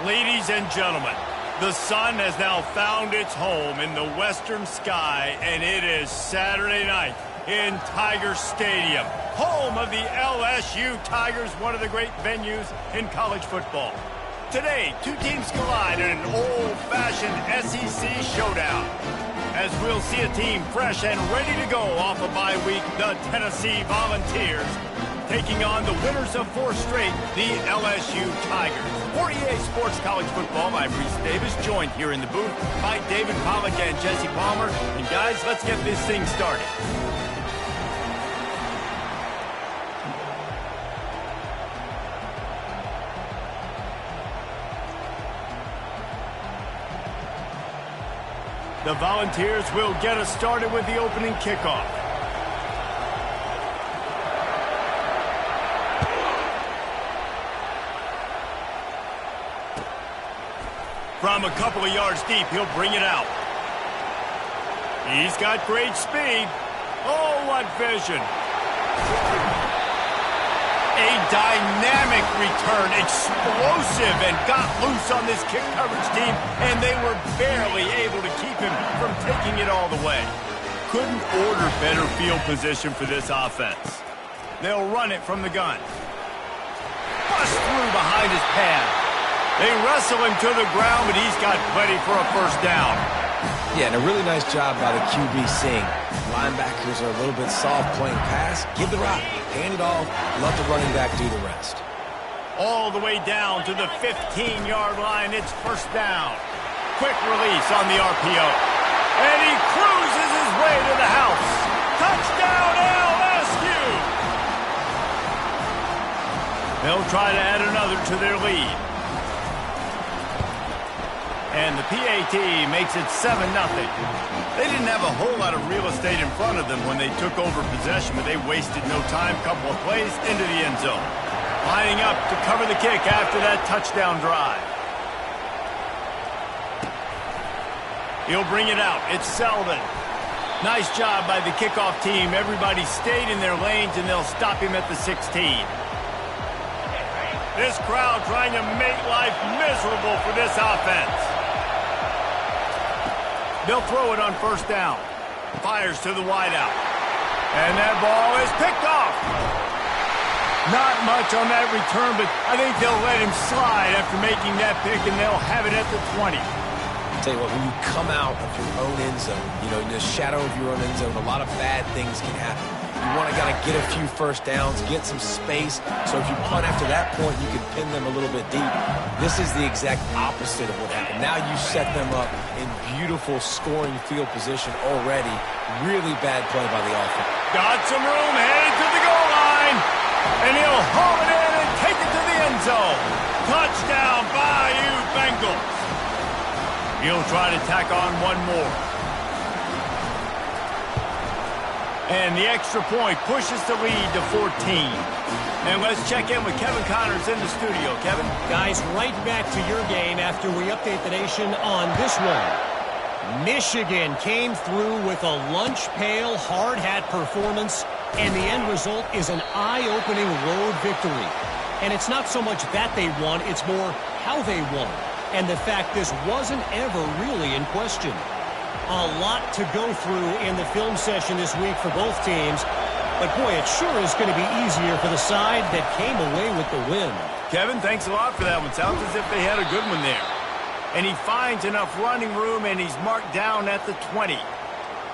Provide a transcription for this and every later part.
Ladies and gentlemen, the sun has now found its home in the western sky, and it is Saturday night in Tiger Stadium, home of the LSU Tigers, one of the great venues in college football. Today, two teams collide in an old-fashioned SEC showdown, as we'll see a team fresh and ready to go off a bye week, the Tennessee Volunteers, taking on the winners of 4 straight, the LSU Tigers. For EA Sports College Football, I'm Reese Davis, joined here in the booth by David Pollack and Jesse Palmer. And guys, let's get this thing started. The Volunteers will get us started with the opening kickoff. From a couple of yards deep, he'll bring it out. He's got great speed. Oh, what vision. A dynamic return, explosive, and got loose on this kick coverage team, and they were barely able to keep him from taking it all the way. Couldn't order better field position for this offense. They'll run it from the gun. Bust through behind his pad. They wrestle him to the ground, but he's got plenty for a first down. Yeah, and a really nice job by the QB seeing. Linebackers are a little bit soft playing pass. Give the rock, hand it off, let the running back do the rest. All the way down to the 15-yard line, it's first down. Quick release on the RPO. And he cruises his way to the house. Touchdown, LSU! They'll try to add another to their lead. And the PAT makes it 7-0. They didn't have a whole lot of real estate in front of them when they took over possession, but they wasted no time. Couple of plays into the end zone. Lining up to cover the kick after that touchdown drive. He'll bring it out. It's Selden. Nice job by the kickoff team. Everybody stayed in their lanes, and they'll stop him at the 16. This crowd trying to make life miserable for this offense. They'll throw it on first down. Fires to the wideout. And that ball is picked off. Not much on that return, but I think they'll let him slide after making that pick, and they'll have it at the 20. I'll tell you what, when you come out of your own end zone, in the shadow of your own end zone, a lot of bad things can happen. You want to get a few first downs, get some space, so if you punt after that point, you can pin them a little bit deep. This is the exact opposite of what happened. Now you set them up in beautiful scoring field position already. Really bad play by the offense. Got some room, headed to the goal line, and he'll haul it in and take it to the end zone. Touchdown, Bayou Bengals. He'll try to tack on one more. And the extra point pushes the lead to 14. And let's check in with Kevin Connors in the studio. Kevin? Guys, right back to your game after we update the nation on this one. Michigan came through with a lunch pail, hard hat performance, and the end result is an eye-opening road victory. And it's not so much that they won, it's more how they won. And the fact this wasn't ever really in question. A lot to go through in the film session this week for both teams. But, boy, it sure is going to be easier for the side that came away with the win. Kevin, thanks a lot for that one. Sounds as if they had a good one there. And he finds enough running room, and he's marked down at the 20.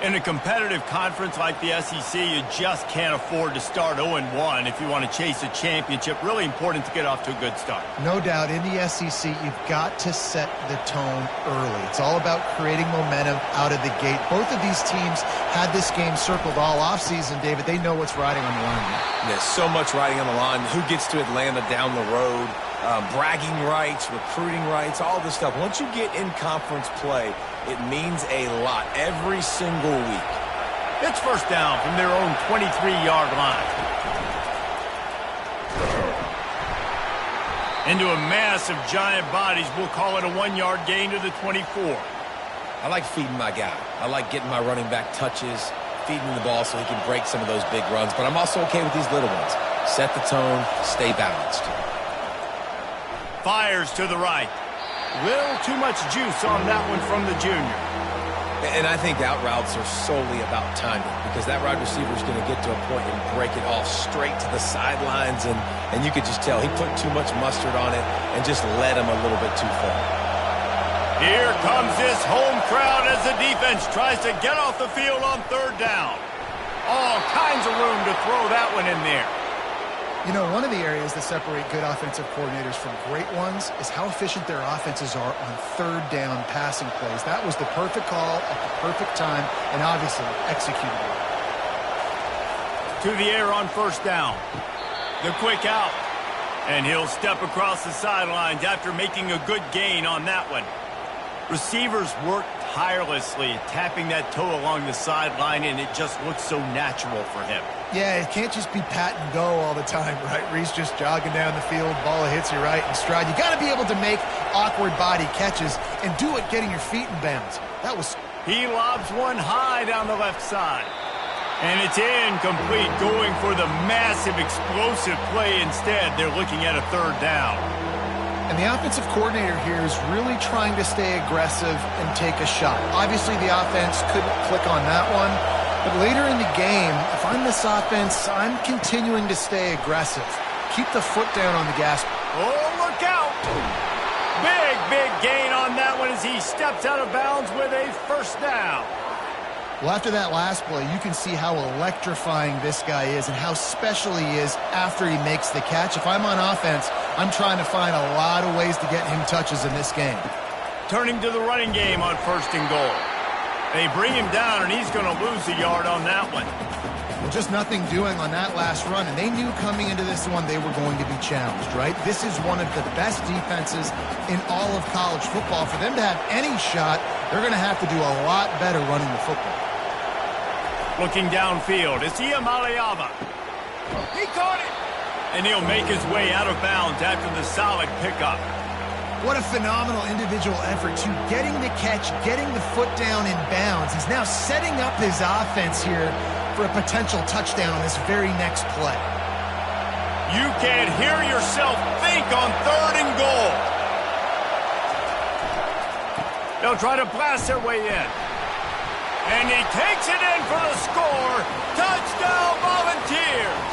In a competitive conference like the SEC, you just can't afford to start 0-1 if you want to chase a championship. Really important to get off to a good start. No doubt, in the SEC, you've got to set the tone early. It's all about creating momentum out of the gate. Both of these teams had this game circled all offseason, David. They know what's riding on the line. There's so much riding on the line. Who gets to Atlanta down the road? Bragging rights, recruiting rights, all this stuff. Once you get in conference play, it means a lot every single week. It's first down from their own 23-yard line. Into a mass of giant bodies, we'll call it a 1-yard gain to the 24. I like feeding my guy. I like getting my running back touches, feeding the ball so he can break some of those big runs. But I'm also okay with these little ones. Set the tone, stay balanced. Fires to the right. Little too much juice on that one from the junior. And I think out routes are solely about timing because that wide receiver is going to get to a point and break it off straight to the sidelines, and you could just tell he put too much mustard on it and just led him a little bit too far. Here comes this home crowd as the defense tries to get off the field on third down. All kinds of room to throw that one in there. You know, one of the areas that separate good offensive coordinators from great ones is how efficient their offenses are on third down passing plays. That was the perfect call at the perfect time and obviously executed well. To the air on first down. The quick out. And he'll step across the sidelines after making a good gain on that one. Receivers work tirelessly, tapping that toe along the sideline, and it just looks so natural for him. Yeah, it can't just be pat and go all the time, right? Reese just jogging down the field, ball hits you right in stride. You got to be able to make awkward body catches and do it getting your feet in bounds. He lobs one high down the left side. And it's incomplete, going for the massive explosive play instead. They're looking at a third down. And the offensive coordinator here is really trying to stay aggressive and take a shot. Obviously, the offense couldn't click on that one. But later in the game, if I'm this offense, I'm continuing to stay aggressive. Keep the foot down on the gas. Oh, look out! Big gain on that one as he steps out of bounds with a first down. Well, after that last play, you can see how electrifying this guy is and how special he is after he makes the catch. If I'm on offense, I'm trying to find a lot of ways to get him touches in this game. Turning to the running game on first and goal. They bring him down, and he's going to lose a yard on that one. Well, just nothing doing on that last run, and they knew coming into this one they were going to be challenged, right? This is one of the best defenses in all of college football. For them to have any shot, they're going to have to do a lot better running the football. Looking downfield, it's Maliava. He caught it! And he'll make his way out of bounds after the solid pickup. What a phenomenal individual effort to getting the catch, getting the foot down in bounds. He's now setting up his offense here for a potential touchdown on this very next play. You can't hear yourself think on third and goal. They'll try to blast their way in. And he takes it in for the score. Touchdown, Volunteers.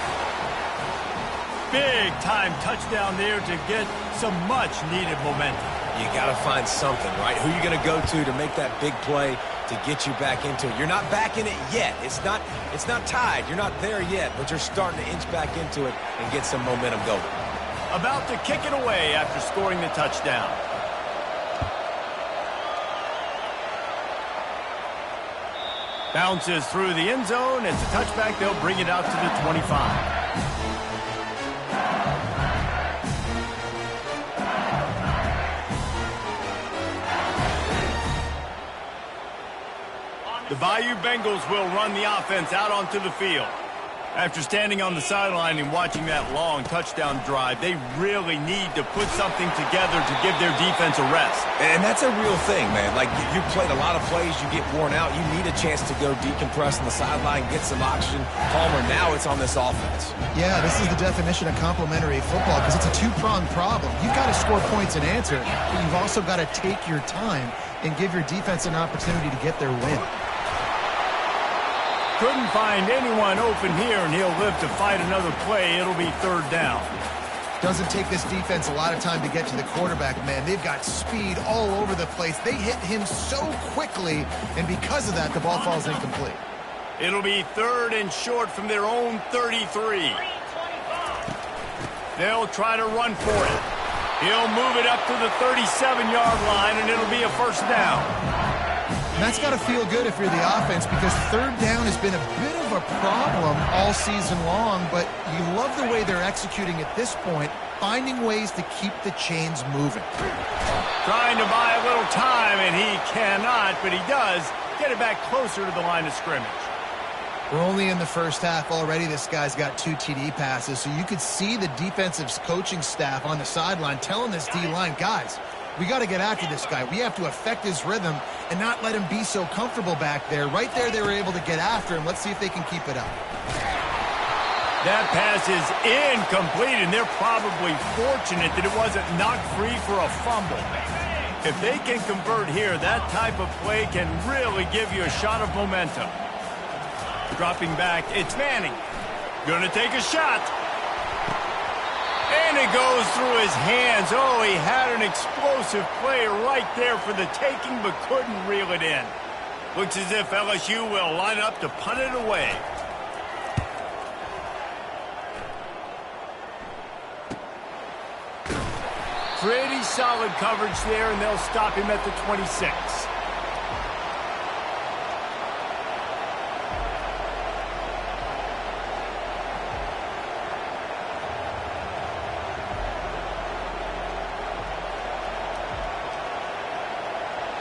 Big-time touchdown there to get some much-needed momentum. You got to find something, right? Who are you going to go to make that big play to get you back into it? You're not back in it yet. It's not tied. You're not there yet, but you're starting to inch back into it and get some momentum going. About to kick it away after scoring the touchdown. Bounces through the end zone. It's a touchback. They'll bring it out to the 25. The Bayou Bengals will run the offense out onto the field. After standing on the sideline and watching that long touchdown drive, they really need to put something together to give their defense a rest. And that's a real thing, man. Like, you've played a lot of plays, you get worn out. You need a chance to go decompress on the sideline, get some oxygen. Palmer, now it's on this offense. Yeah, this is the definition of complementary football because it's a two-pronged problem. You've got to score points and answer, but you've also got to take your time and give your defense an opportunity to get their win. Couldn't find anyone open here, and he'll live to fight another play. It'll be third down. Doesn't take this defense a lot of time to get to the quarterback, man. They've got speed all over the place. They hit him so quickly, and because of that, the ball falls incomplete. It'll be third and short from their own 33. They'll try to run for it. He'll move it up to the 37-yard line, and it'll be a first down. And that's got to feel good if you're the offense because third down has been a bit of a problem all season long, but you love the way they're executing at this point, finding ways to keep the chains moving. Trying to buy a little time, and he cannot, but he does get it back closer to the line of scrimmage. We're only in the first half already. This guy's got 2 TD passes, so you could see the defensive coaching staff on the sideline telling this D-line, guys, we got to get after this guy. We have to affect his rhythm and not let him be so comfortable back there. Right there, they were able to get after him. Let's see if they can keep it up. That pass is incomplete, and they're probably fortunate that it wasn't knocked free for a fumble. If they can convert here, that type of play can really give you a shot of momentum. Dropping back, it's Manning. Gonna take a shot. And it goes through his hands. Oh, he had an explosive play right there for the taking, but couldn't reel it in. Looks as if LSU will line up to punt it away. Pretty solid coverage there, and they'll stop him at the 26.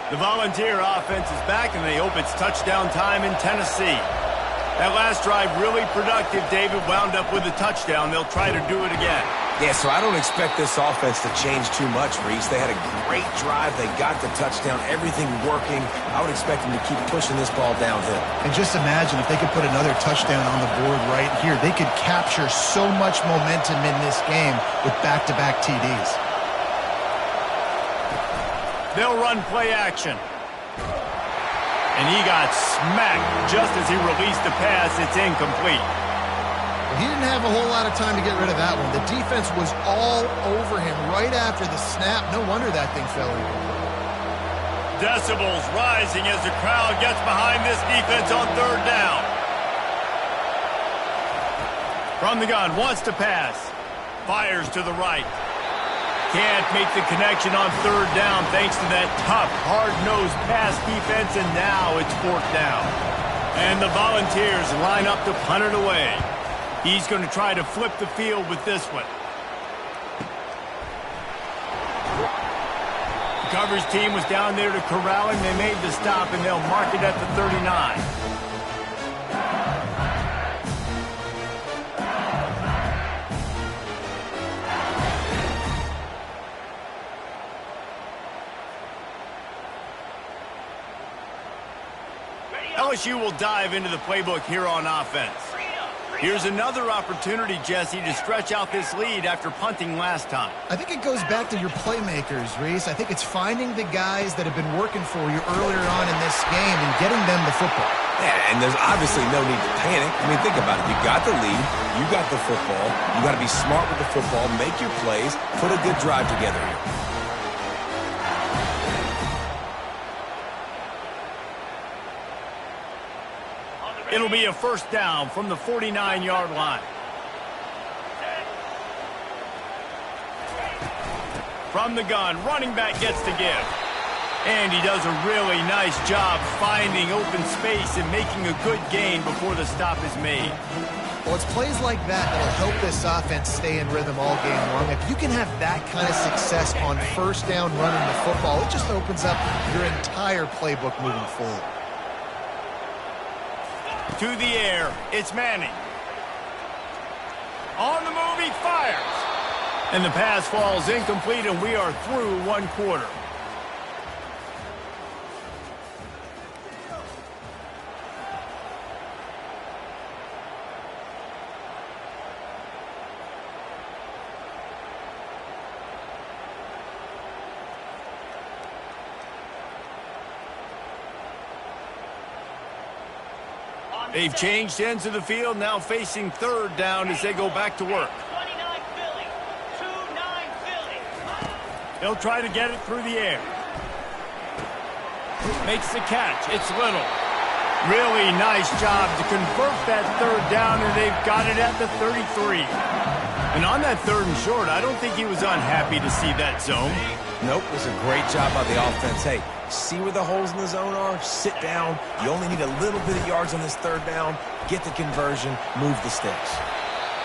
The Volunteer offense is back, and they hope it's touchdown time in Tennessee. That last drive really productive. David wound up with a touchdown. They'll try to do it again. Yeah, so I don't expect this offense to change too much, Reese. They had a great drive. They got the touchdown. Everything working. I would expect them to keep pushing this ball downhill. And just imagine if they could put another touchdown on the board right here. They could capture so much momentum in this game with back-to-back TDs. They'll run play action. And he got smacked just as he released the pass. It's incomplete. He didn't have a whole lot of time to get rid of that one. The defense was all over him right after the snap. No wonder that thing fell in. Decibels rising as the crowd gets behind this defense on third down. From the gun, wants to pass. Fires to the right. Can't make the connection on third down thanks to that tough, hard-nosed pass defense, and now it's fourth down. And the Volunteers line up to punt it away. He's going to try to flip the field with this one. The coverage team was down there to corral him. They made the stop, and they'll mark it at the 39. LSU will dive into the playbook here on offense. Here's another opportunity, Jesse, to stretch out this lead after punting last time. I think it goes back to your playmakers, Reese. I think it's finding the guys that have been working for you earlier on in this game and getting them the football. Yeah, and there's obviously no need to panic. I mean, think about it. You got the lead. You got the football. You got to be smart with the football, make your plays, put a good drive together here. It'll be a first down from the 49-yard line. From the gun, running back gets to give. And he does a really nice job finding open space and making a good gain before the stop is made. Well, it's plays like that that'll help this offense stay in rhythm all game long. If you can have that kind of success on first down running the football, it just opens up your entire playbook moving forward. To the air, it's Manning. On the move, he fires. And the pass falls incomplete, and we are through one quarter. They've changed ends of the field, now facing third down as they go back to work. 29 Philly. 2-9 Philly. They'll try to get it through the air. Makes the catch. It's Little. Really nice job to convert that third down, and they've got it at the 33. And on that third and short, I don't think he was unhappy to see that zone. Nope, it was a great job by the offense. Hey, see where the holes in the zone are, sit down. You only need a little bit of yards on this third down. Get the conversion, move the sticks.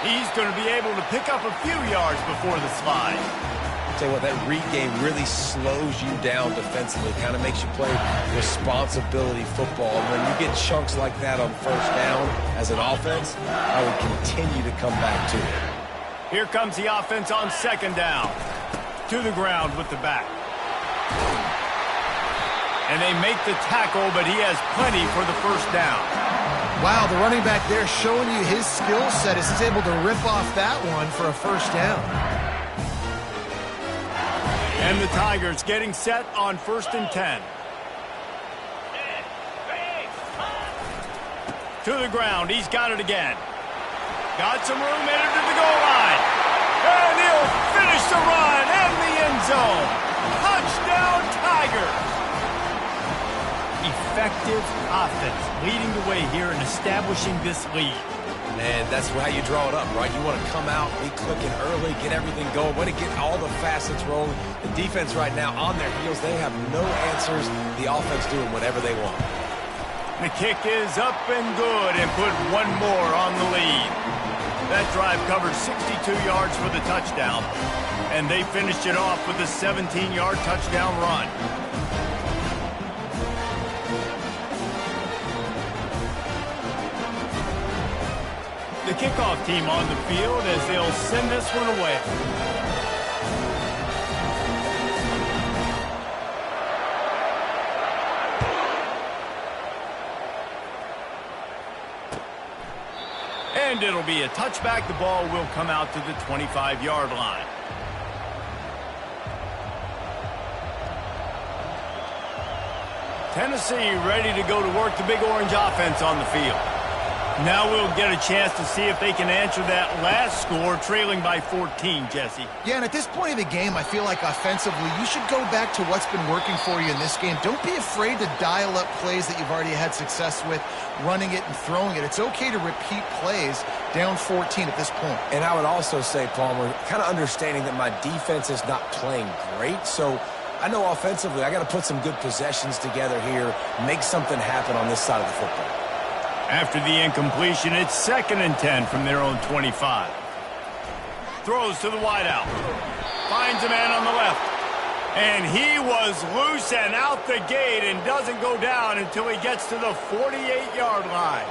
He's going to be able to pick up a few yards before the slide. Tell you what, that read game really slows you down defensively, kind of makes you play responsibility football. And when you get chunks like that on first down as an offense, I would continue to come back to it. Here comes the offense on second down. To the ground with the back. And they make the tackle, but he has plenty for the first down. Wow, the running back there showing you his skill set as he's able to rip off that one for a first down. And the Tigers getting set on 1st and 10. To the ground. He's got it again. Got some room headed to the goal line. And he'll finish the run in the end zone. Touchdown, Tigers. Effective offense leading the way here and establishing this lead. And that's how you draw it up, right? You want to come out, be clicking early, get everything going, want to get all the facets rolling. The defense right now on their heels, they have no answers. The offense doing whatever they want. The kick is up and good and put one more on the lead. That drive covered 62 yards for the touchdown, and they finished it off with a 17-yard touchdown run. The kickoff team on the field as they'll send this one away. And it'll be a touchback. The ball will come out to the 25-yard line. Tennessee ready to go to work the Big Orange offense on the field. Now we'll get a chance to see if they can answer that last score, trailing by 14, Jesse. Yeah, and at this point of the game, I feel like offensively, you should go back to what's been working for you in this game. Don't be afraid to dial up plays that you've already had success with, running it and throwing it. It's okay to repeat plays down 14 at this point. And I would also say, Palmer, kind of understanding that my defense is not playing great, so I know offensively I got to put some good possessions together here, make something happen on this side of the football. After the incompletion, it's 2nd and 10 from their own 25. Throws to the wideout. Finds a man on the left. And he was loose and out the gate and doesn't go down until he gets to the 48-yard line.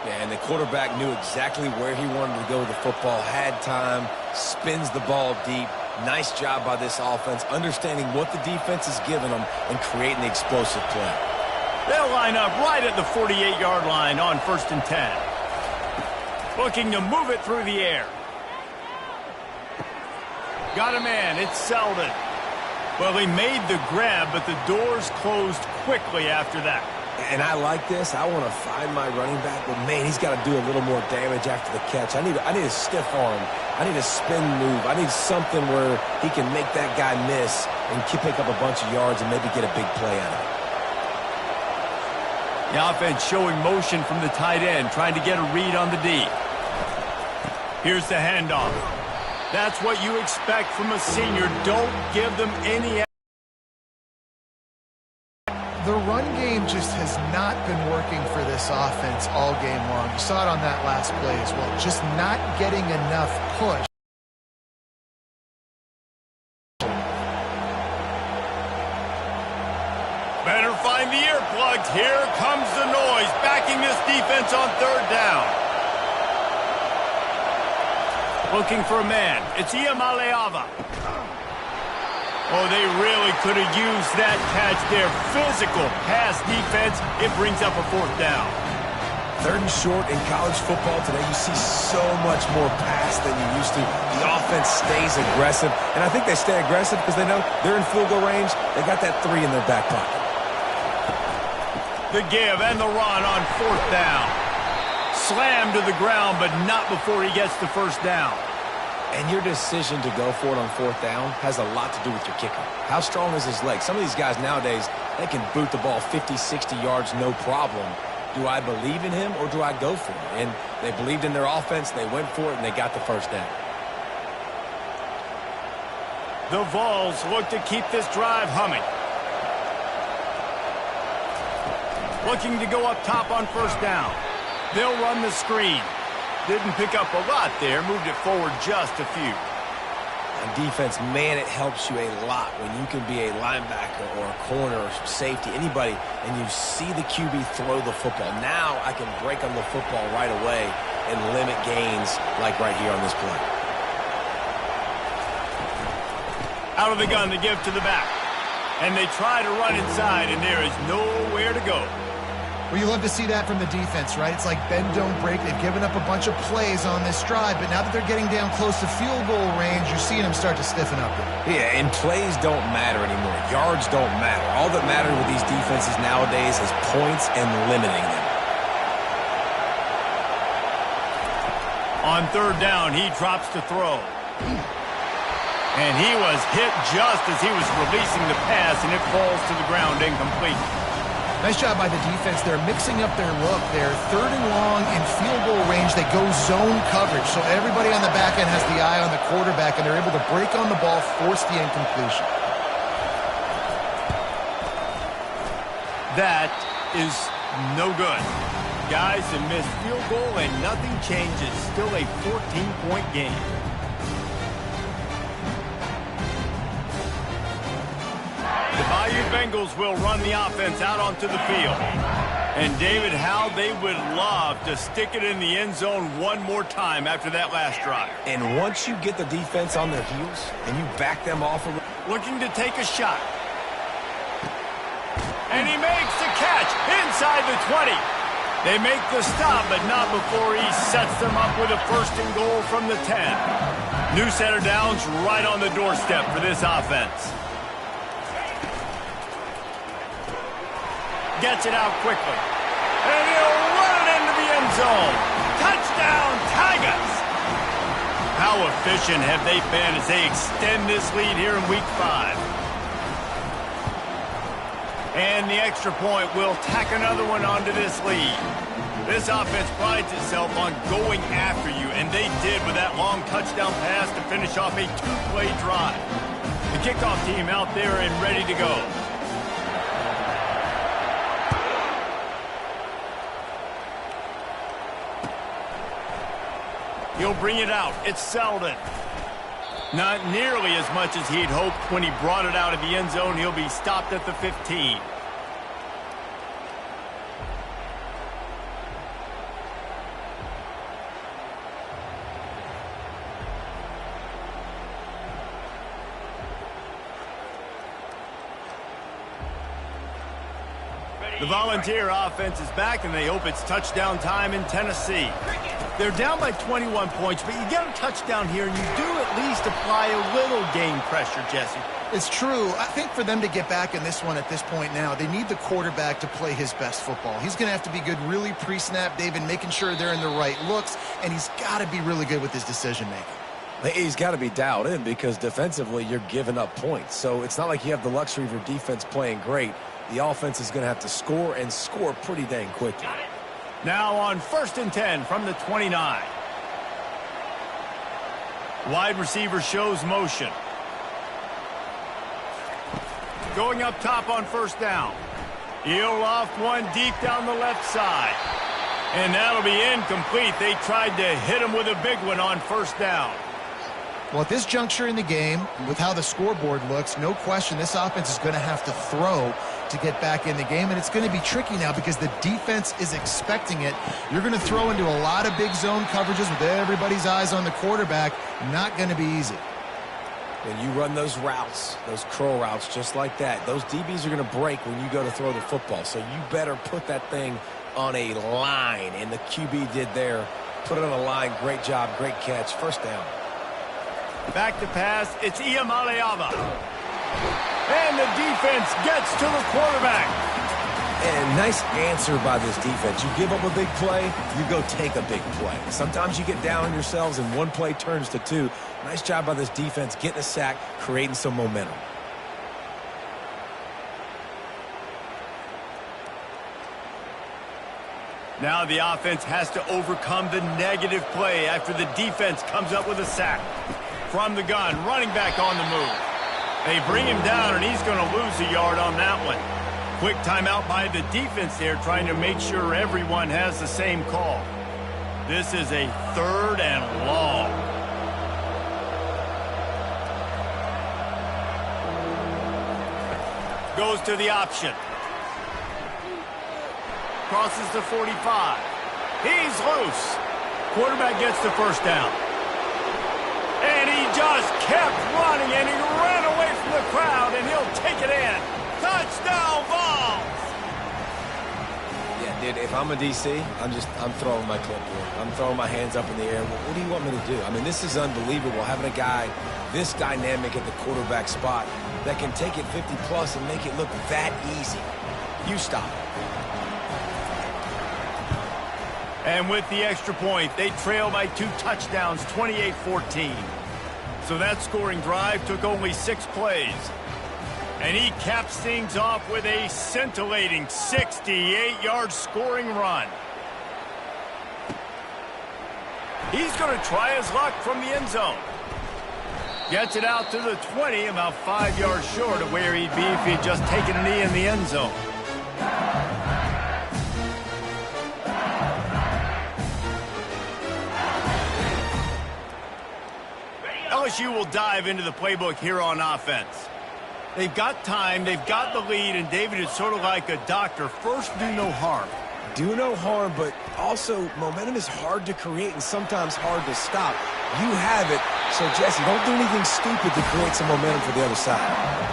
Yeah, and the quarterback knew exactly where he wanted to go with the football, had time, spins the ball deep. Nice job by this offense, understanding what the defense is giving them and creating the explosive play. They'll line up right at the 48-yard line on 1st and 10. Looking to move it through the air. Got a man. It's Selden. Well, he made the grab, but the doors closed quickly after that. And I like this. I want to find my running back, but, man, he's got to do a little more damage after the catch. I need a stiff arm. I need a spin move. I need something where he can make that guy miss and pick up a bunch of yards and maybe get a big play out of it. The offense showing motion from the tight end, trying to get a read on the D. Here's the handoff. That's what you expect from a senior. Don't give them any. The run game just has not been working for this offense all game long. You saw it on that last play as well. Just not getting enough push. Better find the earplugs. Here comes the noise, backing this defense on 3rd down. Looking for a man. It's Iamaleava. Oh, they really could have used that catch there. Physical pass defense. It brings up a 4th down. 3rd and short in college football today. You see so much more pass than you used to. The offense stays aggressive, and I think they stay aggressive because they know they're in field goal range. They got that 3 in their back pocket. The give and the run on 4th down. Slammed to the ground, but not before he gets the 1st down. And your decision to go for it on 4th down has a lot to do with your kicker. How strong is his leg? Some of these guys nowadays, they can boot the ball 50, 60 yards, no problem. Do I believe in him or do I go for it? And they believed in their offense, they went for it, and they got the 1st down. The Vols look to keep this drive humming. Looking to go up top on 1st down. They'll run the screen. Didn't pick up a lot there. Moved it forward just a few. On defense, man, it helps you a lot when you can be a linebacker or a corner or safety, anybody, and you see the QB throw the football. Now I can break on the football right away and limit gains like right here on this play. Out of the gun to give to the back. And they try to run inside, and there is nowhere to go. Well, you love to see that from the defense, right? It's like bend, don't break. They've given up a bunch of plays on this drive, but now that they're getting down close to field goal range, you're seeing them start to stiffen up there. Yeah, and plays don't matter anymore. Yards don't matter. All that matters with these defenses nowadays is points and limiting them. On third down, he drops to throw. And he was hit just as he was releasing the pass, and it falls to the ground incomplete. Nice job by the defense. They're mixing up their look. They're third and long in field goal range. They go zone coverage, so everybody on the back end has the eye on the quarterback, and they're able to break on the ball, force the incompletion. That is no good. Guys, a missed field goal, and nothing changes. Still a 14-point game. The Bayou Bengals will run the offense out onto the field. And David, how they would love to stick it in the end zone one more time after that last drive. And once you get the defense on their heels and you back them off a little, Looking to take a shot. And he makes the catch inside the 20. They make the stop, but not before he sets them up with a first and goal from the 10. New set of downs right on the doorstep for this offense. Gets it out quickly. And he'll run it into the end zone. Touchdown, Tigers! How efficient have they been as they extend this lead here in Week 5? And the extra point will tack another one onto this lead. This offense prides itself on going after you, and they did with that long touchdown pass to finish off a two-play drive. The kickoff team out there and ready to go. He'll bring it out. It's Selden. Not nearly as much as he'd hoped when he brought it out of the end zone. He'll be stopped at the 15. The Volunteer offense is back, and they hope it's touchdown time in Tennessee. They're down by 21 points, but you get a touchdown here, and you do at least apply a little game pressure, Jesse. It's true. I think for them to get back in this one at this point now, they need the quarterback to play his best football. He's going to have to be good really pre-snap, David, making sure they're in the right looks, and he's got to be really good with his decision-making. he's got to be dialed in because defensively you're giving up points. So it's not like you have the luxury of your defense playing great. The offense is going to have to score and score pretty dang quickly. Now on 1st and 10 from the 29. Wide receiver shows motion. Going up top on 1st down. He'll loft one deep down the left side. And that'll be incomplete. They tried to hit him with a big one on 1st down. Well, at this juncture in the game, with how the scoreboard looks, no question this offense is going to have to throw to get back in the game, and it's going to be tricky now because the defense is expecting it. You're going to throw into a lot of big zone coverages with everybody's eyes on the quarterback. Not going to be easy. When you run those routes, those curl routes just like that, those DBs are going to break when you go to throw the football. So you better put that thing on a line, and the QB did there. Put it on a line. Great job, great catch. 1st down. Back to pass. It's Iamaleava. And the defense gets to the quarterback. And nice answer by this defense. You give up a big play, you go take a big play. Sometimes you get down on yourselves and one play turns to two. Nice job by this defense getting a sack, creating some momentum. Now the offense has to overcome the negative play after the defense comes up with a sack. From the gun, running back on the move. They bring him down, and he's going to lose a yard on that one. Quick timeout by the defense there, trying to make sure everyone has the same call. This is a 3rd and long. Goes to the option. Crosses the 45. He's loose. Quarterback gets the 1st down. And he just kept running, and he ran away from the crowd, and he'll take it in. Touchdown, Vols! Yeah, dude, if I'm a DC, I'm throwing my clipboard. I'm throwing my hands up in the air. Well, what do you want me to do? I mean, this is unbelievable, having a guy this dynamic at the quarterback spot that can take it 50-plus and make it look that easy. You stop it. And with the extra point, they trail by 2 touchdowns, 28-14. So that scoring drive took only 6 plays. And he caps things off with a scintillating 68-yard scoring run. He's going to try his luck from the end zone. Gets it out to the 20, about 5 yards short of where he'd be if he'd just taken a knee in the end zone. LSU will dive into the playbook here on offense. They've got time, they've got the lead, and David is sort of like a doctor. First, do no harm. Do no harm, but also momentum is hard to create and sometimes hard to stop. You have it, so Jesse, don't do anything stupid to create some momentum for the other side.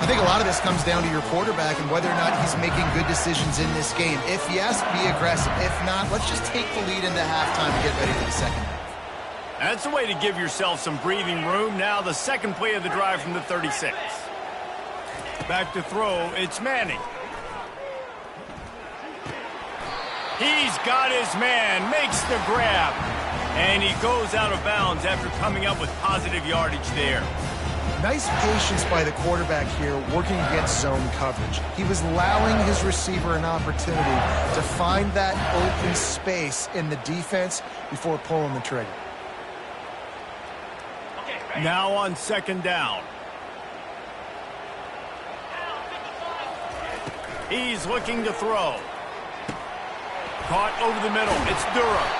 I think a lot of this comes down to your quarterback and whether or not he's making good decisions in this game. If yes, be aggressive. If not, let's just take the lead into halftime and get ready for the second half. That's the way to give yourself some breathing room. Now the second play of the drive from the 36. Back to throw, it's Manning. He's got his man, makes the grab. And he goes out of bounds after coming up with positive yardage there. Nice patience by the quarterback here working against zone coverage. He was allowing his receiver an opportunity to find that open space in the defense before pulling the trigger. Now on second down. He's looking to throw. Caught over the middle. It's Durham.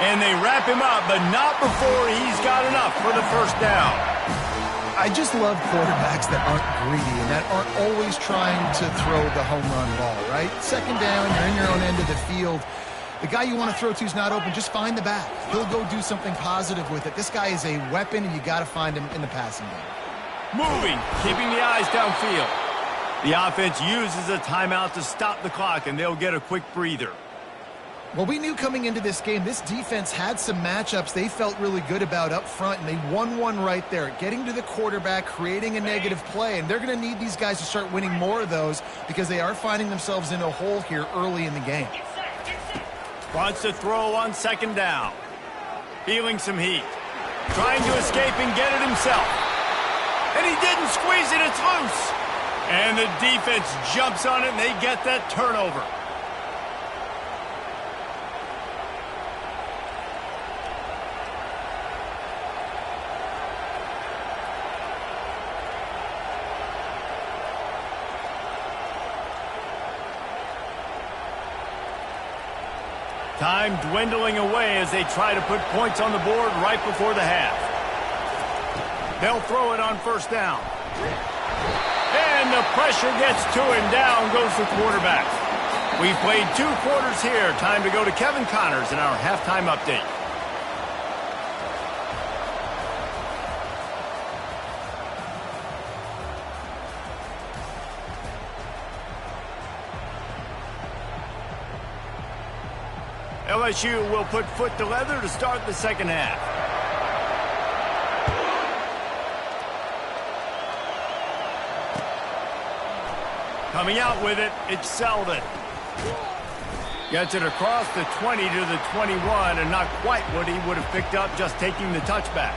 And they wrap him up, but not before he's got enough for the first down. I just love quarterbacks that aren't greedy and that aren't always trying to throw the home run ball, right? Second down, you're in your own end of the field. The guy you want to throw to is not open. Just find the back. He'll go do something positive with it. This guy is a weapon, and you got to find him in the passing game. Moving, keeping the eyes downfield. The offense uses a timeout to stop the clock, and they'll get a quick breather. Well, we knew coming into this game, this defense had some matchups they felt really good about up front, and they won one right there, getting to the quarterback, creating a negative play, and they're going to need these guys to start winning more of those because they are finding themselves in a hole here early in the game. Wants to throw on second down. Feeling some heat. Trying to escape and get it himself. And he didn't squeeze it, it's loose. And the defense jumps on it, and they get that turnover. Time dwindling away as they try to put points on the board right before the half. They'll throw it on first down. And the pressure gets to him. Down goes the quarterback. We've played 2 quarters here. Time to go to Kevin Connors in our halftime update. LSU will put foot to leather to start the second half. Coming out with it, it's Selden. Gets it across the 20 to the 21, and not quite what he would have picked up just taking the touchback.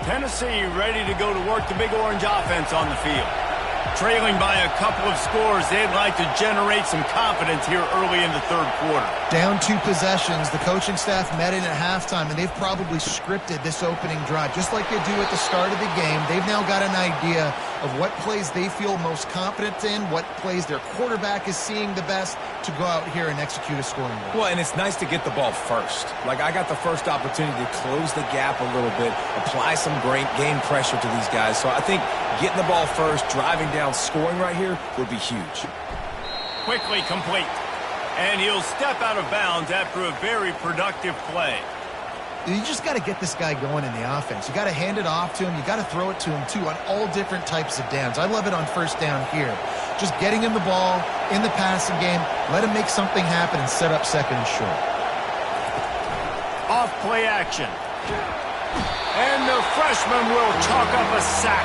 Tennessee ready to go to work the Big Orange offense on the field. Trailing by a couple of scores, they'd like to generate some confidence here early in the third quarter. Down 2 possessions, the coaching staff met in at halftime, and they've probably scripted this opening drive. Just like they do at the start of the game, they've now got an idea of what plays they feel most confident in, what plays their quarterback is seeing the best to go out here and execute a scoring goal. Well, and it's nice to get the ball first. Like, I got the first opportunity to close the gap a little bit, apply some great game pressure to these guys. So I think getting the ball first, driving down, scoring right here would be huge. Quickly complete. And he'll step out of bounds after a very productive play. You just got to get this guy going in the offense. You got to hand it off to him. You got to throw it to him, too, on all different types of downs. I love it on first down here. Just getting him the ball in the passing game, let him make something happen and set up second and short. Off play action. And the freshman will chalk up a sack.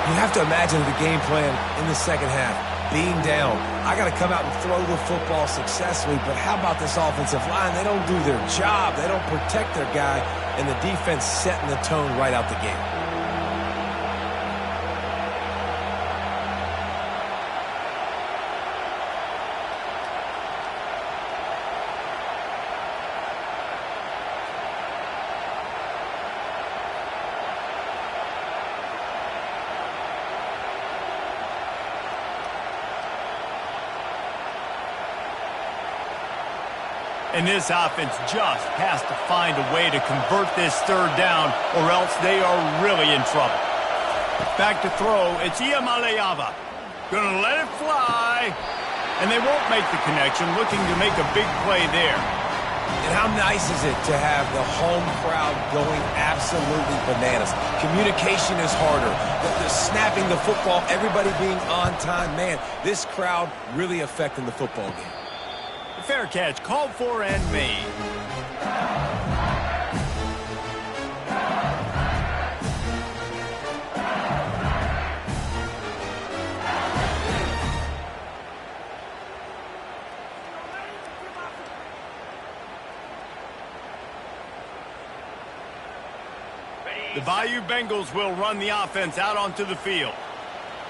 You have to imagine the game plan in the second half. Being down, I got to come out and throw the football successfully, but how about this offensive line? They don't do their job. They don't protect their guy, and the defense setting the tone right out the gate. And this offense just has to find a way to convert this third down, or else they are really in trouble. Back to throw, it's Iamaleava. Gonna let it fly. And they won't make the connection, looking to make a big play there. And how nice is it to have the home crowd going absolutely bananas? Communication is harder. The snapping the football, everybody being on time. Man, this crowd really affecting the football game. Fair catch, called for and made. The Bayou Bengals will run the offense out onto the field.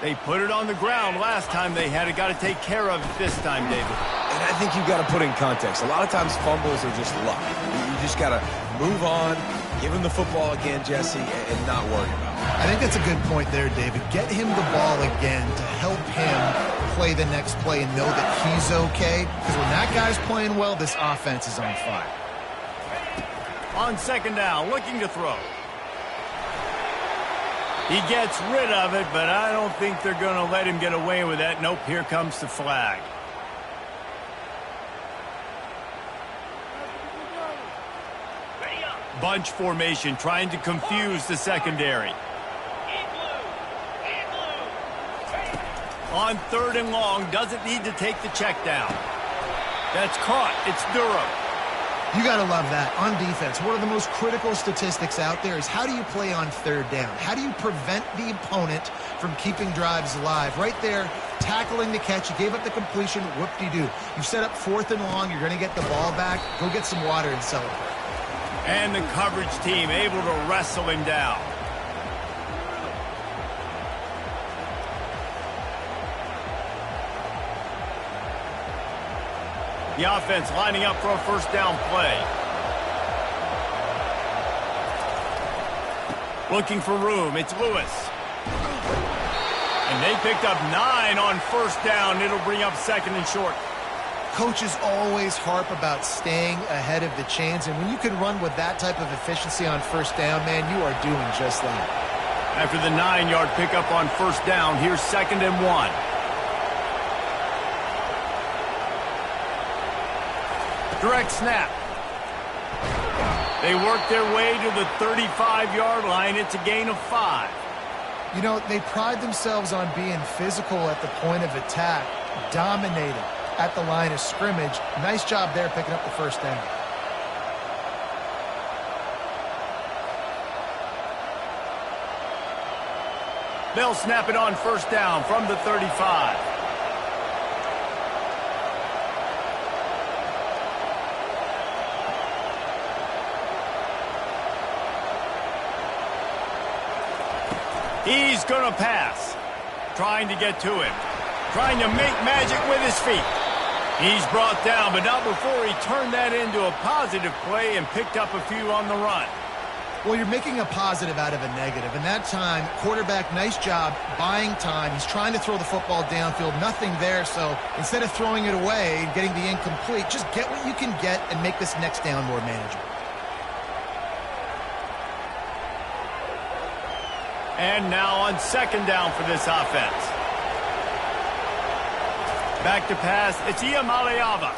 They put it on the ground last time they had it. Got to take care of it this time, David. And I think you've got to put in context. A lot of times fumbles are just luck. You just got to move on, give him the football again, Jesse, and not worry about it. I think that's a good point there, David. Get him the ball again to help him play the next play and know that he's okay. Because when that guy's playing well, this offense is on fire. On second down, looking to throw. He gets rid of it, but I don't think they're going to let him get away with that. Nope, here comes the flag. Bunch formation, trying to confuse the secondary. On third and long, doesn't need to take the check down. That's caught. It's Durham. You got to love that. On defense, one of the most critical statistics out there is how do you play on third down? How do you prevent the opponent from keeping drives alive? Right there, tackling the catch. You gave up the completion. Whoop-de-doo. You set up fourth and long. You're going to get the ball back. Go get some water and celebrate. And the coverage team able to wrestle him down. The offense lining up for a first down play. Looking for room. It's Lewis. And they picked up 9 on first down. It'll bring up second and short. Coaches always harp about staying ahead of the chains, and when you can run with that type of efficiency on first down, man, you are doing just that. After the 9-yard pickup on first down, here's second and 1. Direct snap. They work their way to the 35-yard line. It's a gain of 5. You know, they pride themselves on being physical at the point of attack, dominating at the line of scrimmage. Nice job there picking up the first down. They'll snap it on first down from the 35. He's going to pass. Trying to get to him. Trying to make magic with his feet. He's brought down, but not before he turned that into a positive play and picked up a few on the run. Well, you're making a positive out of a negative. And that time, quarterback, nice job buying time. He's trying to throw the football downfield. Nothing there, so instead of throwing it away and getting the incomplete, just get what you can get and make this next down more manageable. And now on second down for this offense. Back to pass, it's Iamaleava.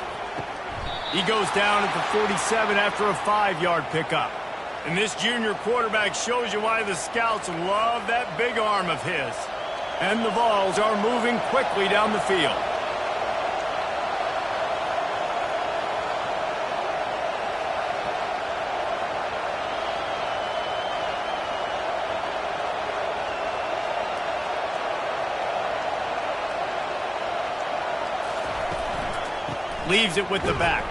He goes down at the 47 after a 5-yard pickup. And this junior quarterback shows you why the scouts love that big arm of his. And the Vols are moving quickly down the field. Leaves it with the back.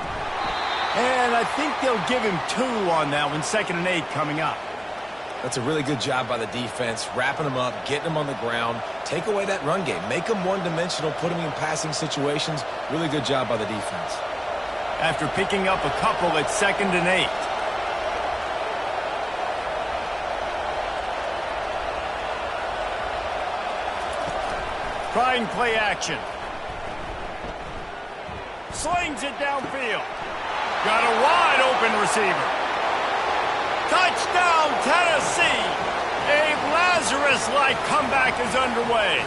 And I think they'll give him 2 on that one. 2nd and 8 coming up. That's a really good job by the defense, wrapping them up, getting them on the ground. Take away that run game. Make them one-dimensional, put them in passing situations. Really good job by the defense. After picking up a couple at 2nd and 8. Trying play action. Slings it downfield. Got a wide open receiver. Touchdown, Tennessee! A Lazarus-like comeback is underway.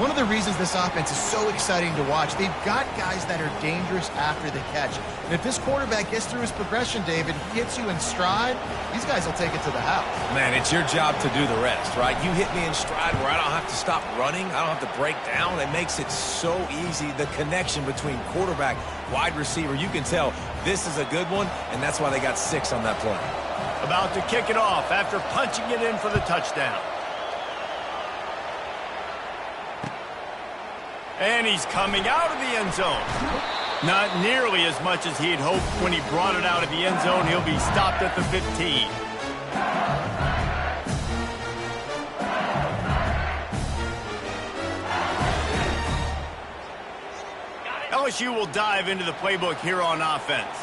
One of the reasons this offense is so exciting to watch, they've got guys that are dangerous after the catch. And if this quarterback gets through his progression, David, hits you in stride, these guys will take it to the house. Man, it's your job to do the rest, right? You hit me in stride where I don't have to stop running. I don't have to break down. It makes it so easy. The connection between quarterback, wide receiver, you can tell this is a good one, and that's why they got 6 on that play. About to kick it off after punching it in for the touchdown. And he's coming out of the end zone. Not nearly as much as he'd hoped when he brought it out of the end zone. He'll be stopped at the 15. LSU will dive into the playbook here on offense.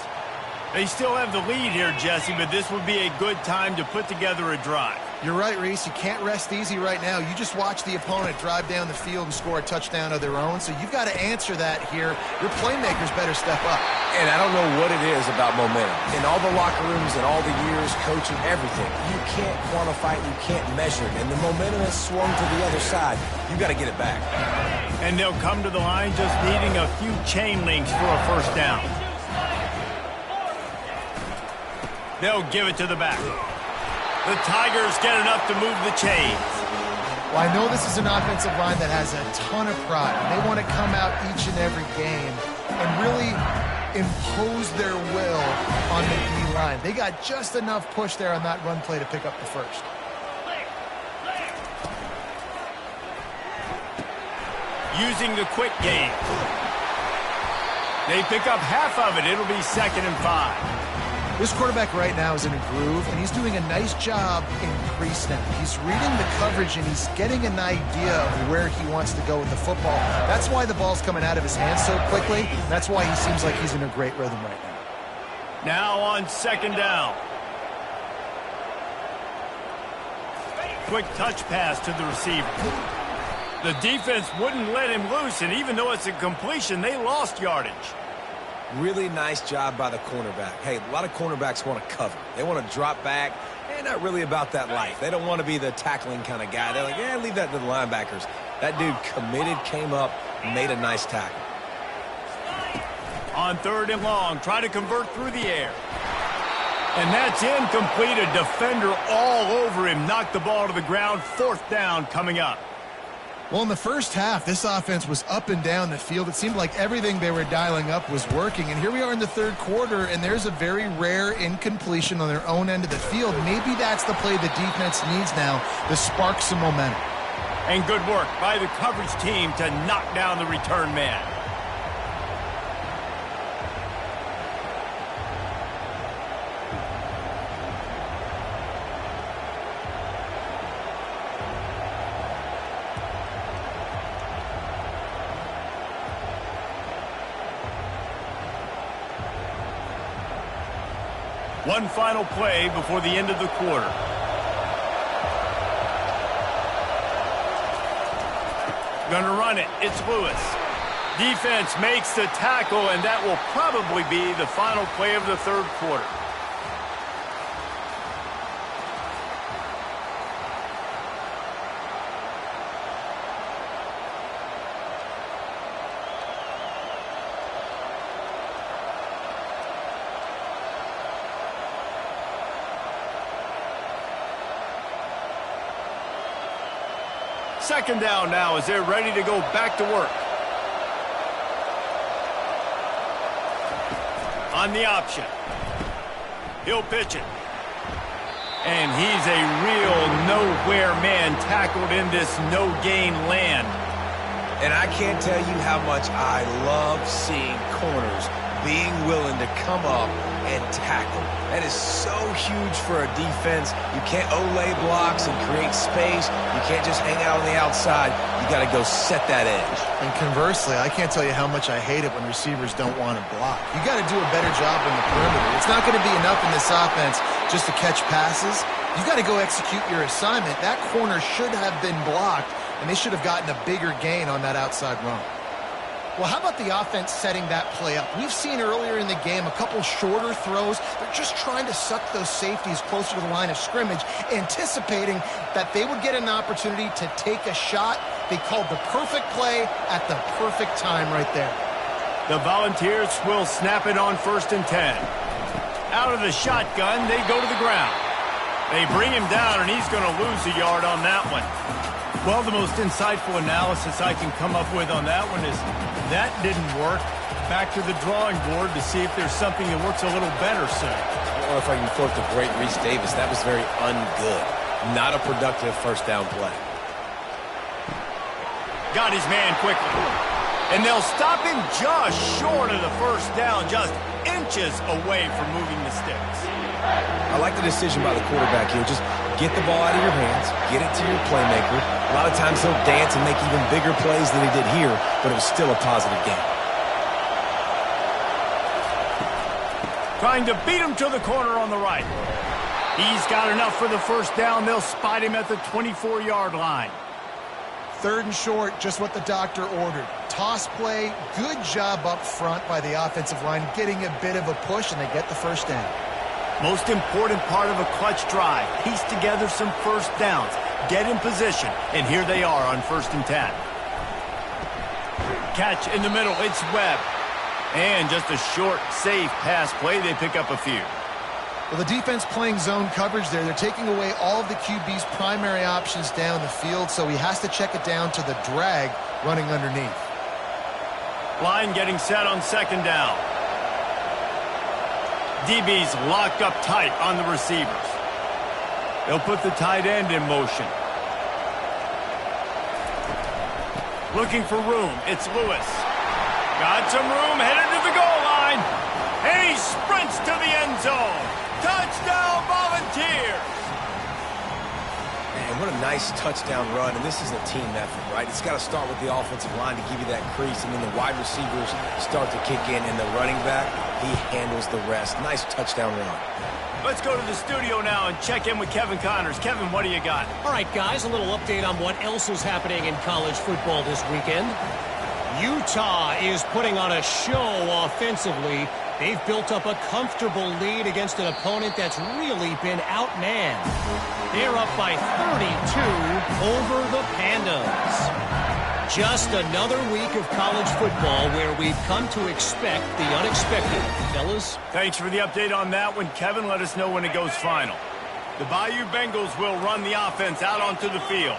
They still have the lead here, Jesse, but this would be a good time to put together a drive. You're right, Reese. You can't rest easy right now. You just watch the opponent drive down the field and score a touchdown of their own, so you've got to answer that here. Your playmakers better step up. And I don't know what it is about momentum. In all the locker rooms and all the years, coaching, everything, you can't quantify it, you can't measure it. And the momentum has swung to the other side. You've got to get it back. And they'll come to the line just needing a few chain links for a first down. They'll give it to the back. The Tigers get enough to move the chains. Well, I know this is an offensive line that has a ton of pride. They want to come out each and every game and really impose their will on the D-line. They got just enough push there on that run play to pick up the first. Using the quick game. They pick up half of it. It'll be 2nd and 5. This quarterback right now is in a groove, and he's doing a nice job in pre-snap. He's reading the coverage, and he's getting an idea of where he wants to go with the football. That's why the ball's coming out of his hands so quickly. That's why he seems like he's in a great rhythm right now. Now on 2nd down. Quick touch pass to the receiver. The defense wouldn't let him loose, and even though it's a completion, they lost yardage. Really nice job by the cornerback. Hey, a lot of cornerbacks want to cover. They want to drop back. They're not really about that life. They don't want to be the tackling kind of guy. They're like, yeah, leave that to the linebackers. That dude committed, came up, made a nice tackle. On 3rd and long, try to convert through the air. And that's incomplete. A defender all over him. Knocked the ball to the ground. 4th down coming up. Well, in the first half, this offense was up and down the field. It seemed like everything they were dialing up was working. And here we are in the 3rd quarter, and there's a very rare incompletion on their own end of the field. Maybe that's the play the defense needs now to spark some momentum. And good work by the coverage team to knock down the return man. One final play before the end of the quarter. Gonna run it. It's Lewis. Defense makes the tackle, and that will probably be the final play of the 3rd quarter. Second down now as they're ready to go back to work. On the option. He'll pitch it. And he's a real nowhere man tackled in this no-gain land. And I can't tell you how much I love seeing corners being willing to come up and tackle. That is so huge for a defense. You can't olay blocks and create space. You can't just hang out on the outside. You got to go set that edge. And conversely, I can't tell you how much I hate it when receivers don't want to block. You got to do a better job in the perimeter. It's not going to be enough in this offense just to catch passes. You got to go execute your assignment. That corner should have been blocked, and they should have gotten a bigger gain on that outside run. Well, how about the offense setting that play up? We've seen earlier in the game a couple shorter throws. They're just trying to suck those safeties closer to the line of scrimmage, anticipating that they would get an opportunity to take a shot. They called the perfect play at the perfect time right there. The Volunteers will snap it on 1st and 10. Out of the shotgun, they go to the ground. They bring him down, and he's going to lose a yard on that one. Well, the most insightful analysis I can come up with on that one is that didn't work. Back to the drawing board to see if there's something that works a little better soon. I don't know if I can quote the great Reese Davis. That was very ungood. Not a productive first down play. Got his man quickly. And they'll stop him just short of the first down, just inches away from moving the sticks. I like the decision by the quarterback here. Just get the ball out of your hands, get it to your playmaker. A lot of times he'll dance and make even bigger plays than he did here, but it was still a positive game. Trying to beat him to the corner on the right. He's got enough for the first down. They'll spot him at the 24-yard line. 3rd and short, just what the doctor ordered. Toss play, good job up front by the offensive line, getting a bit of a push, and they get the first down. Most important part of a clutch drive. Piece together some first downs. Get in position. And here they are on 1st and 10. Catch in the middle. It's Webb. And just a short, safe pass play. They pick up a few. Well, the defense playing zone coverage there. They're taking away all of the QB's primary options down the field, so he has to check it down to the drag running underneath. Line getting set on 2nd down. DB's locked up tight on the receivers. They'll put the tight end in motion. Looking for room. It's Lewis. Got some room, headed to the goal line. And he sprints to the end zone. Touchdown, Volunteers! Man, what a nice touchdown run, and this is a team effort, right? It's got to start with the offensive line to give you that crease, and then the wide receivers start to kick in, and the running back, he handles the rest. Nice touchdown run. Let's go to the studio now and check in with Kevin Connors. Kevin, what do you got? All right, guys, a little update on what else is happening in college football this weekend. Utah is putting on a show offensively. They've built up a comfortable lead against an opponent that's really been outmanned. They're up by 32 over the Pandas. Just another week of college football where we've come to expect the unexpected. Fellas? Thanks for the update on that one, Kevin. Let us know when it goes final. The Bayou Bengals will run the offense out onto the field.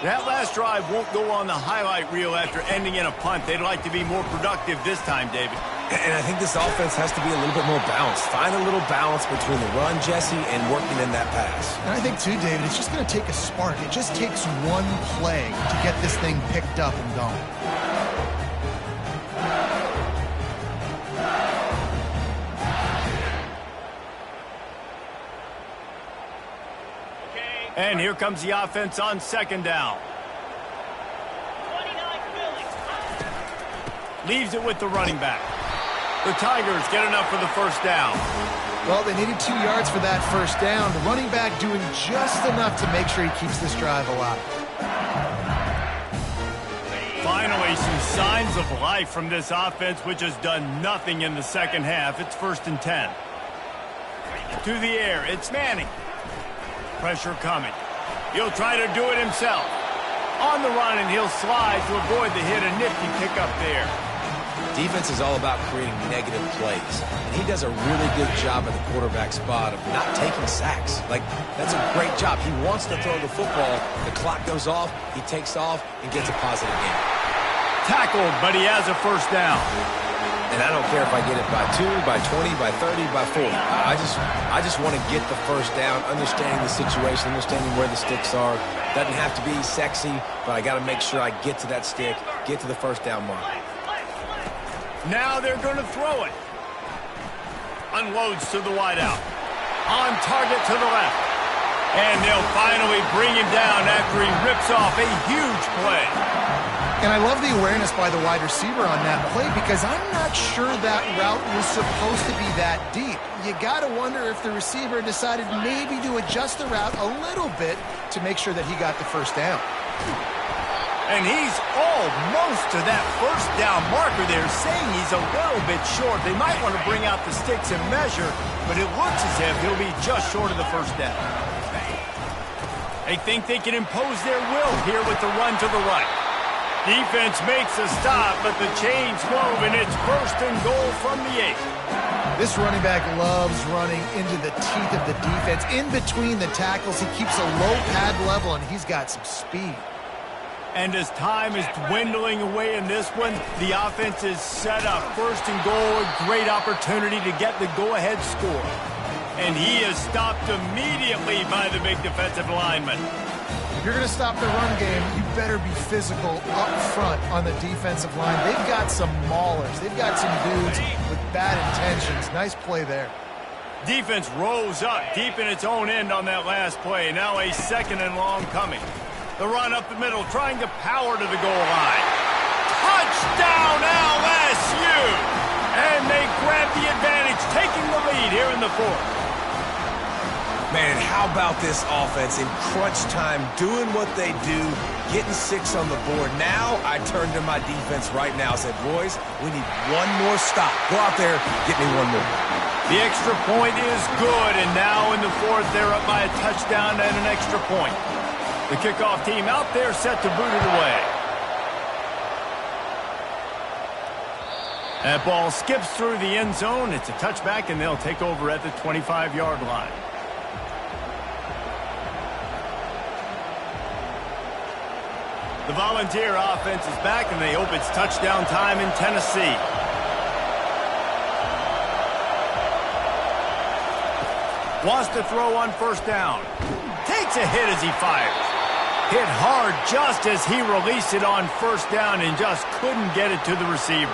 That last drive won't go on the highlight reel after ending in a punt. They'd like to be more productive this time, David. And I think this offense has to be a little bit more balanced. Find a little balance between the run, Jesse, and working in that pass. And I think, too, David, it's just going to take a spark. It just takes one play to get this thing picked up and going. And here comes the offense on 2nd down. 29 Philly. Leaves it with the running back. The Tigers get enough for the first down. Well, they needed 2 yards for that first down. The running back doing just enough to make sure he keeps this drive alive. Finally, some signs of life from this offense, which has done nothing in the second half. It's 1st and 10. To the air, it's Manning. Pressure coming. He'll try to do it himself. On the run, and he'll slide to avoid the hit. A nifty pickup there. Defense is all about creating negative plays. And he does a really good job at the quarterback spot of not taking sacks. Like, that's a great job. He wants to throw the football. The clock goes off. He takes off and gets a positive gain. Tackled, but he has a first down. And I don't care if I get it by 2, by 20, by 30, by 40. I just want to get the first down, understanding the situation, understanding where the sticks are. Doesn't have to be sexy, but I got to make sure I get to that stick, get to the first down mark. Now they're going to throw it. Unloads to the wideout. On target to the left. And they'll finally bring him down after he rips off a huge play. And I love the awareness by the wide receiver on that play because I'm not sure that route was supposed to be that deep. You got to wonder if the receiver decided maybe to adjust the route a little bit to make sure that he got the first down. And he's almost to that first down marker there, saying he's a little bit short. They might want to bring out the sticks and measure, but it looks as if he'll be just short of the first down. They think they can impose their will here with the run to the right. Defense makes a stop, but the chains move, and it's first and goal from the 8. This running back loves running into the teeth of the defense. In between the tackles, he keeps a low pad level, and he's got some speed. And as time is dwindling away in this one, the offense is set up. First and goal, a great opportunity to get the go-ahead score. And he is stopped immediately by the big defensive lineman. If you're going to stop the run game, you better be physical up front on the defensive line. They've got some maulers. They've got some dudes with bad intentions. Nice play there. Defense rose up deep in its own end on that last play. Now a second and long coming. The run up the middle, trying to power to the goal line. Touchdown LSU! And they grab the advantage, taking the lead here in the fourth. Man, how about this offense in crunch time, doing what they do, getting 6 on the board. Now I turn to my defense right now and said, boys, we need one more stop. Go out there, get me one more. The extra point is good, and now in the fourth, they're up by a touchdown and an extra point. The kickoff team out there set to boot it away. That ball skips through the end zone. It's a touchback, and they'll take over at the 25-yard line. The Volunteer offense is back, and they hope it's touchdown time in Tennessee. Wants to throw on first down. Takes a hit as he fires. Hit hard just as he released it on first down and just couldn't get it to the receiver.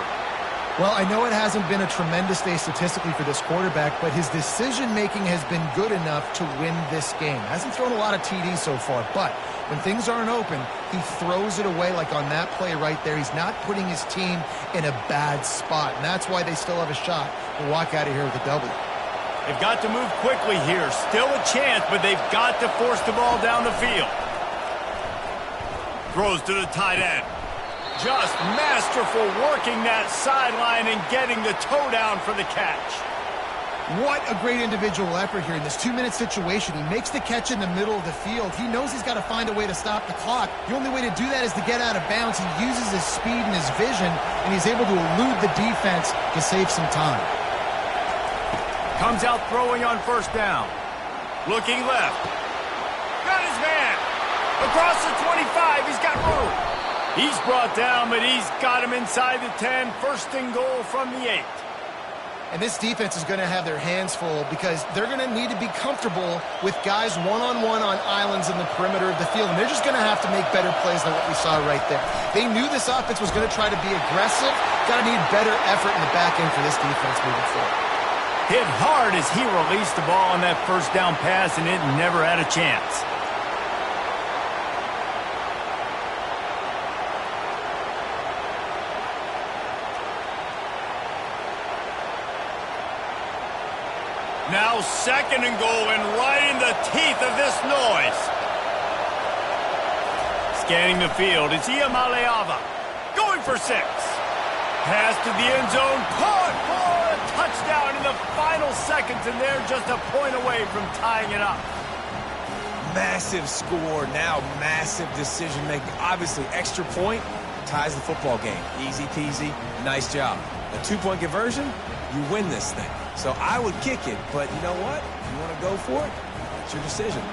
Well, I know it hasn't been a tremendous day statistically for this quarterback, but his decision-making has been good enough to win this game. Hasn't thrown a lot of TDs so far, but when things aren't open, he throws it away like on that play right there. He's not putting his team in a bad spot, and that's why they still have a shot to walk out of here with a W. They've got to move quickly here. Still a chance, but they've got to force the ball down the field. Throws to the tight end. Just masterful working that sideline and getting the toe down for the catch. What a great individual effort here in this 2-minute situation. He makes the catch in the middle of the field. He knows he's got to find a way to stop the clock. The only way to do that is to get out of bounds. He uses his speed and his vision, and he's able to elude the defense to save some time. Comes out throwing on first down. Looking left. Got his man. Across the 25, he's got room. He's brought down, but he's got him inside the 10. First and goal from the 8. And this defense is going to have their hands full because they're going to need to be comfortable with guys one-on-one on islands in the perimeter of the field. And they're just going to have to make better plays than what we saw right there. They knew this offense was going to try to be aggressive. Got to need better effort in the back end for this defense moving forward. Hit hard as he released the ball on that first down pass, and it never had a chance. Now second and goal, and right in the teeth of this noise. Scanning the field, it's Iamaleava going for 6. Pass to the end zone, caught for a touchdown in the final seconds, and they're just a point away from tying it up. Massive score, now massive decision-making. Obviously, extra point, ties the football game. Easy peasy, nice job. A 2-point conversion, you win this thing. So I would kick it, but you know what? You want to go for it? It's your decision.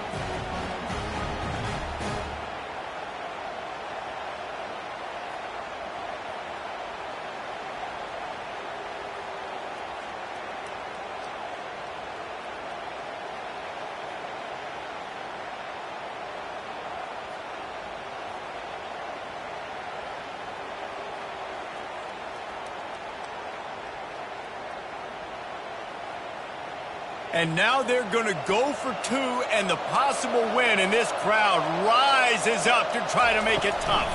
And now they're going to go for 2, and the possible win, and this crowd rises up to try to make it tough.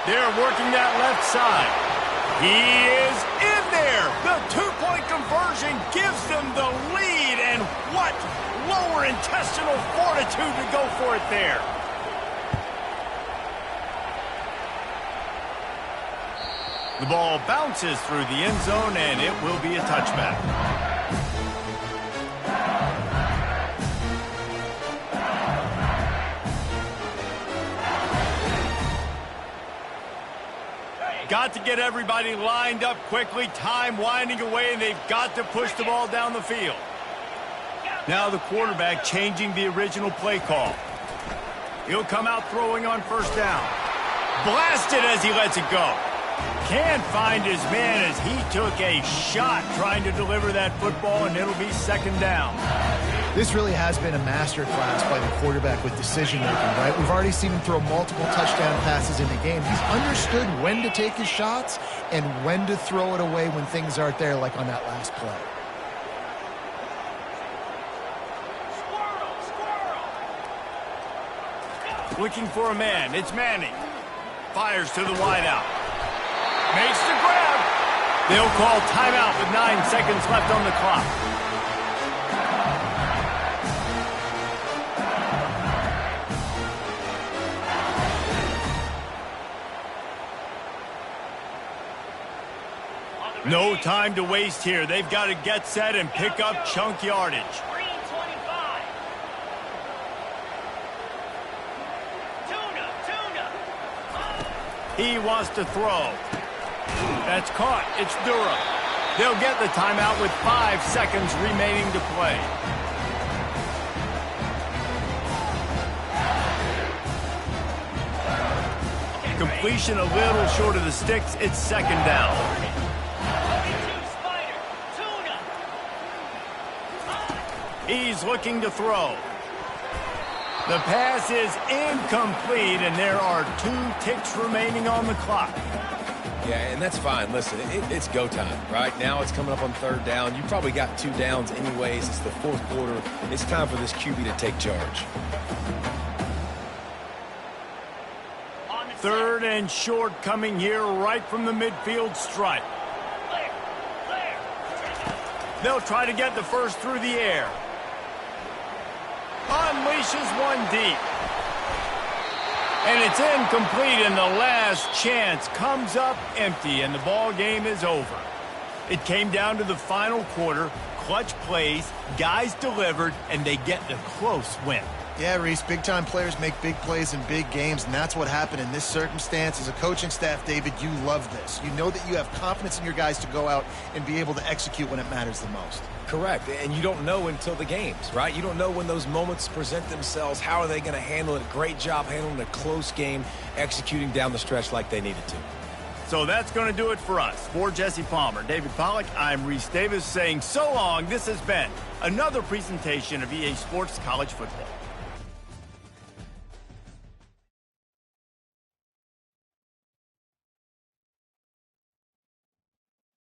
They're working that left side. He is in there. The 2-point conversion gives them the lead, and what lower intestinal fortitude to go for it there. The ball bounces through the end zone, and it will be a touchback. Got to get everybody lined up quickly. Time winding away, and they've got to push the ball down the field. Now the quarterback changing the original play call. He'll come out throwing on first down. Blasted as he lets it go. Can't find his man as he took a shot trying to deliver that football, and it'll be second down. This really has been a masterclass by the quarterback with decision-making, right? We've already seen him throw multiple touchdown passes in the game. He's understood when to take his shots and when to throw it away when things aren't there, like on that last play. Looking for a man. It's Manning. Fires to the wideout. Makes the grab. They'll call timeout with 9 seconds left on the clock. No time to waste here. They've got to get set and pick up chunk yardage. Green 25. Tuna. He wants to throw. That's caught. It's Durham. They'll get the timeout with 5 seconds remaining to play. Completion a little short of the sticks. It's second down. He's looking to throw. The pass is incomplete, and there are 2 ticks remaining on the clock. Yeah, and that's fine. Listen, it's go time, right? Now it's coming up on third down. You probably got 2 downs anyways. It's the fourth quarter. It's time for this QB to take charge. Third and short coming here right from the midfield stripe. They'll try to get the first through the air. Unleashes one deep. And it's incomplete, and the last chance comes up empty, and the ball game is over. It came down to the final quarter. Clutch plays, guys delivered, and they get the close win. Yeah, Reese, big-time players make big plays in big games, and that's what happened in this circumstance. As a coaching staff, David, you love this. You know that you have confidence in your guys to go out and be able to execute when it matters the most. Correct, and you don't know until the games, right? You don't know when those moments present themselves. How are they going to handle it? Great job handling a close game, executing down the stretch like they needed to. So that's going to do it for us. For Jesse Palmer, David Pollack, I'm Reese Davis saying so long. This has been another presentation of EA Sports College Football.